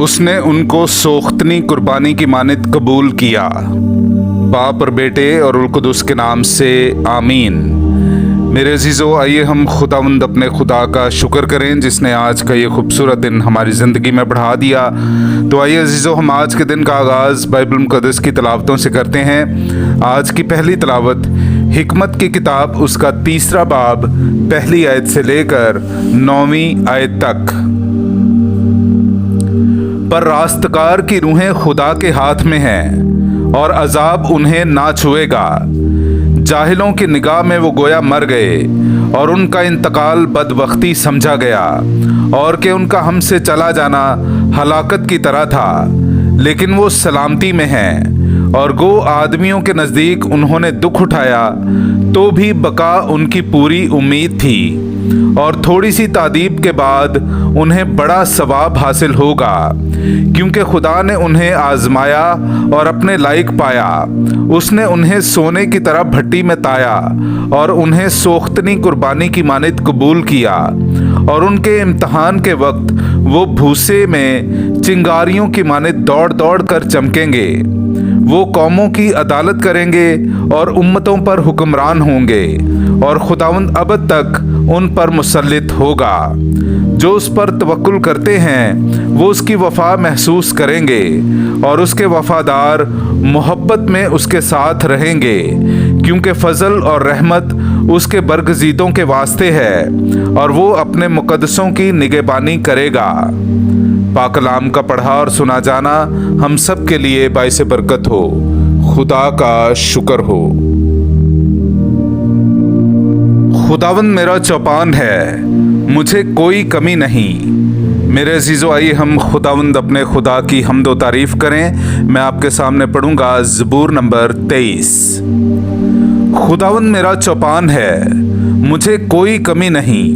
उसने उनको सोख्तनी कुर्बानी की मानित कबूल किया। बाप और बेटे और उल-कुदस के नाम से आमीन। मेरे अजीज़ों, आइए हम खुदावंद अपने खुदा का शुक्र करें जिसने आज का ये खूबसूरत दिन हमारी ज़िंदगी में बढ़ा दिया। तो आइए अजीज़ों, हम आज के दिन का आगाज़ बाइबल मुक़द्दस की तलावतों से करते हैं। आज की पहली तलावत हिकमत की किताब उसका 3 बाब पहली आयत से लेकर 9वीं आयत तक। पर रास्तकार की रूहें खुदा के हाथ में हैं और अजाब उन्हें ना छुएगा। जाहिलों की निगाह में वो गोया मर गए और उनका इंतकाल बदबख्ती समझा गया और कि उनका हमसे चला जाना हलाकत की तरह था, लेकिन वो सलामती में हैं। और गो आदमियों के नज़दीक उन्होंने दुख उठाया तो भी बका उनकी पूरी उम्मीद थी और थोड़ी सी तादीब के बाद उन्हें बड़ा सवाब हासिल होगा, क्योंकि खुदा ने उन्हें आजमाया और अपने लायक पाया। उसने उन्हें सोने की तरह भट्टी में ताया और उन्हें सोख्तनी कुर्बानी की मानित कबूल किया। और उनके इम्तहान के वक्त वो भूसे में चिंगारियों की मानित दौड़ दौड़ कर चमकेंगे। वो कौमों की अदालत करेंगे और उम्मतों पर हुक्मरान होंगे, और खुदावंद अबद तक उन पर मुसल्लित होगा। जो उस पर तवक्कुल करते हैं वो उसकी वफा महसूस करेंगे और उसके वफादार मोहब्बत में उसके साथ रहेंगे, क्योंकि फजल और रहमत उसके बरगज़ीदों के वास्ते है और वो अपने मुक़द्दसों की निगहबानी करेगा। पाक कलाम का पढ़ा और सुना जाना हम सब के लिए बाइस बरकत हो। खुदा का शुक्र हो। खुदावंद मेरा चौपान है, मुझे कोई कमी नहीं। मेरे अजीज़ों, आइए हम खुदावंद अपने खुदा की हम्द व तारीफ़ करें। मैं आपके सामने पढ़ूंगा ज़बूर नंबर 23। खुदावंद मेरा चौपान है, मुझे कोई कमी नहीं।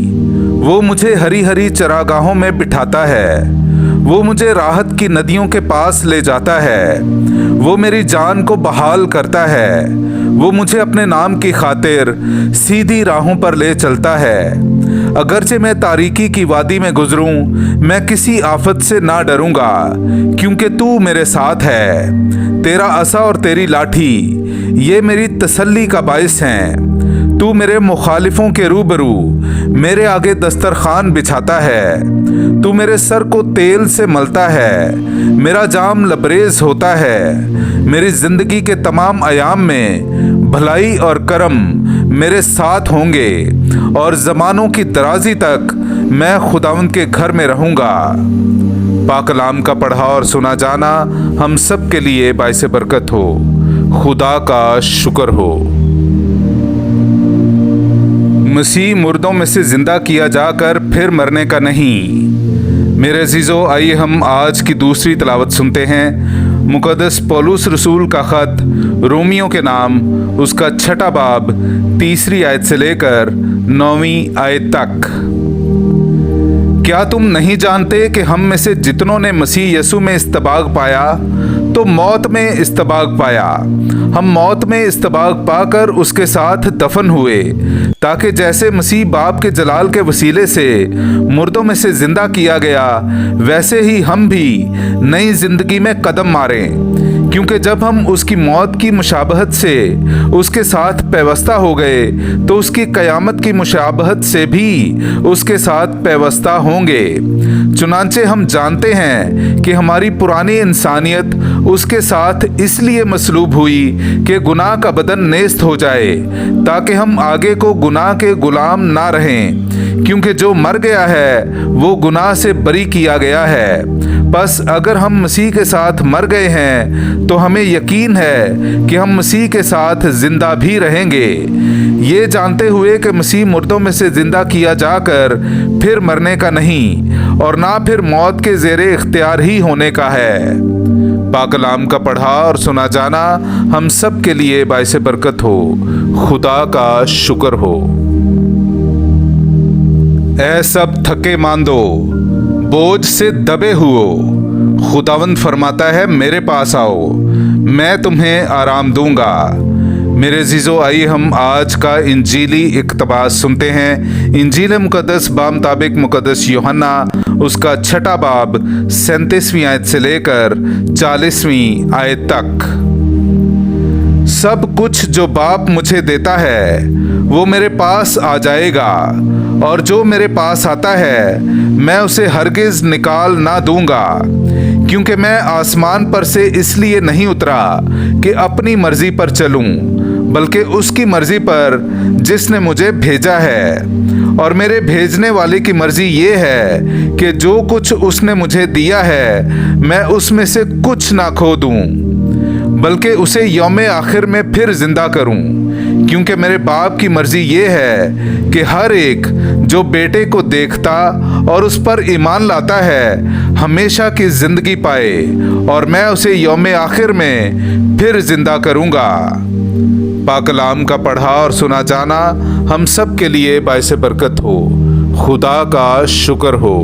वो मुझे हरी हरी चरागाहों में बिठाता है। वो मुझे राहत की नदियों के पास ले जाता है। वो मेरी जान को बहाल करता है। वो मुझे अपने नाम की खातिर सीधी राहों पर ले चलता है। अगरचे मैं तारीकी की वादी में गुजरूं, मैं किसी आफत से ना डरूंगा, क्योंकि तू मेरे साथ है। तेरा असा और तेरी लाठी ये मेरी तसल्ली का बाइस हैं। तू मेरे मुखालिफों के रूबरू मेरे आगे दस्तरखान बिछाता है। तू मेरे सर को तेल से मलता है, मेरा जाम लबरेज होता है। मेरी ज़िंदगी के तमाम अयाम में भलाई और करम मेरे साथ होंगे और ज़मानों की दराजी तक मैं खुदावंद के घर में रहूँगा। पाक कलाम का पढ़ा और सुना जाना हम सब के लिए बाइस बरकत हो। खुदा का शुक्र हो। मसीह मुर्दों में से ज़िंदा किया जाकर फिर मरने का नहीं। मेरे अजीज़ों, आइए हम आज की दूसरी तलावत सुनते हैं। मुक़द्दस पौलुस रसूल का ख़त रोमियों के नाम उसका 6 बाब 3 आयत से लेकर 9वीं आयत तक। क्या तुम नहीं जानते कि हम में से जितनों ने मसीह यसु में इस्तबाग पाया तो मौत में इस्तबाग पाया। हम मौत में इस्तबाग पाकर उसके साथ दफन हुए, ताकि जैसे मसीह बाप के जलाल के वसीले से मुर्दों में से जिंदा किया गया, वैसे ही हम भी नई जिंदगी में कदम मारें। क्योंकि जब हम उसकी मौत की मुशाबहत से उसके साथ पैवस्ता हो गए तो उसकी क़यामत की मुशाबहत से भी उसके साथ पैवस्ता होंगे। चुनांचे हम जानते हैं कि हमारी पुरानी इंसानियत उसके साथ इसलिए मसलूब हुई कि गुनाह का बदन नेस्त हो जाए, ताकि हम आगे को गुनाह के गुलाम ना रहें। क्योंकि जो मर गया है वो गुनाह से बरी किया गया है। बस अगर हम मसीह के साथ मर गए हैं तो हमें यकीन है कि हम मसीह के साथ जिंदा भी रहेंगे, ये जानते हुए कि मसीह मुर्दों में से जिंदा किया जाकर फिर मरने का नहीं और ना फिर मौत के ज़ेरे इख्तियार ही होने का है। पाक कलाम का पढ़ा और सुना जाना हम सब के लिए बाइस बरकत हो। खुदा का शुक्र हो। ऐ सब थके मांदो, बोझ से दबे हुओ, खुदावंद फरमाता है मेरे पास आओ, मैं तुम्हें आराम दूंगा। मेरे अजीज़ों, आइए हम आज का इंजीली इक़्तिबास सुनते हैं। इंजील मुक़द्दस बामुताबिक मुक़द्दस यूहन्ना उसका 6 बाब 37वीं आयत से लेकर 40वीं आयत तक। सब कुछ जो बाप मुझे देता है वो मेरे पास आ जाएगा, और जो मेरे पास आता है मैं उसे हरगिज़ निकाल ना दूंगा, क्योंकि मैं आसमान पर से इसलिए नहीं उतरा कि अपनी मर्जी पर चलूं, बल्कि उसकी मर्जी पर जिसने मुझे भेजा है। और मेरे भेजने वाले की मर्जी ये है कि जो कुछ उसने मुझे दिया है मैं उसमें से कुछ ना खो दूं, बल्कि उसे यौम आखिर में फिर जिंदा करूं, क्योंकि मेरे बाप की मर्जी ये है कि हर एक जो बेटे को देखता और उस पर ईमान लाता है हमेशा की जिंदगी पाए, और मैं उसे यौम आखिर में फिर जिंदा करूंगा। पाक कलाम का पढ़ा और सुना जाना हम सब के लिए बाइस बरकत हो। खुदा का शुक्र हो।